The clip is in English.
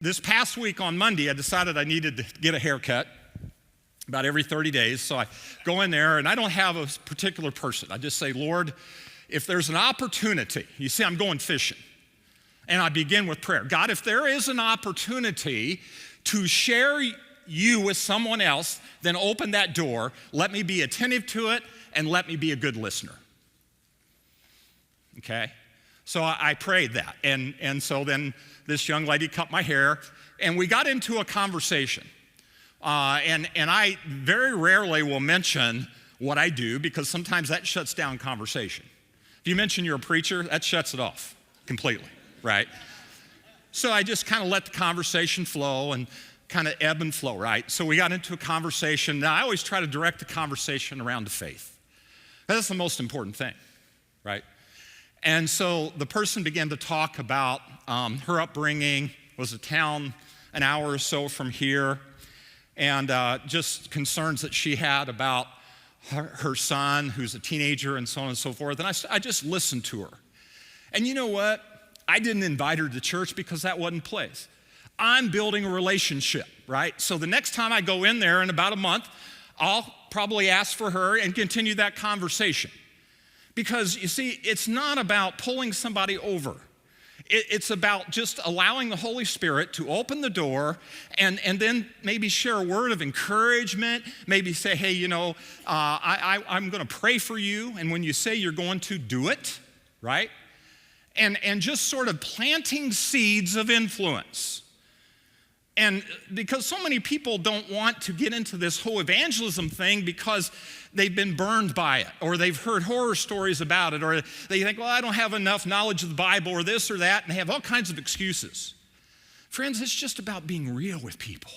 This past week on Monday, I decided I needed to get a haircut about every 30 days. So I go in there, and I don't have a particular person. I just say, Lord, if there's an opportunity, you see, I'm going fishing. And I begin with prayer. God, if there is an opportunity to share you with someone else, then open that door. Let me be attentive to it, and let me be a good listener. Okay? So I prayed that. And so then this young lady cut my hair, and we got into a conversation. And I very rarely will mention what I do, because sometimes that shuts down conversation. If you mention you're a preacher, that shuts it off completely, right? So I just kind of let the conversation flow and kind of ebb and flow, right? So we got into a conversation. Now, I always try to direct the conversation around to faith. That's the most important thing, right? And so the person began to talk about her upbringing, was a town an hour or so from here, and just concerns that she had about her son, who's a teenager, and so on and so forth. And I just listened to her. And you know what? I didn't invite her to church because that wasn't place. I'm building a relationship, right? So the next time I go in there in about a month, I'll probably ask for her and continue that conversation. Because, you see, it's not about pulling somebody over. It's about just allowing the Holy Spirit to open the door and then maybe share a word of encouragement, maybe say, hey, you know, I'm going to pray for you. And when you say you're going to, do it, right? And just sort of planting seeds of influence. And because so many people don't want to get into this whole evangelism thing because they've been burned by it, or they've heard horror stories about it, or they think, well, I don't have enough knowledge of the Bible, or this or that, and they have all kinds of excuses. Friends, it's just about being real with people.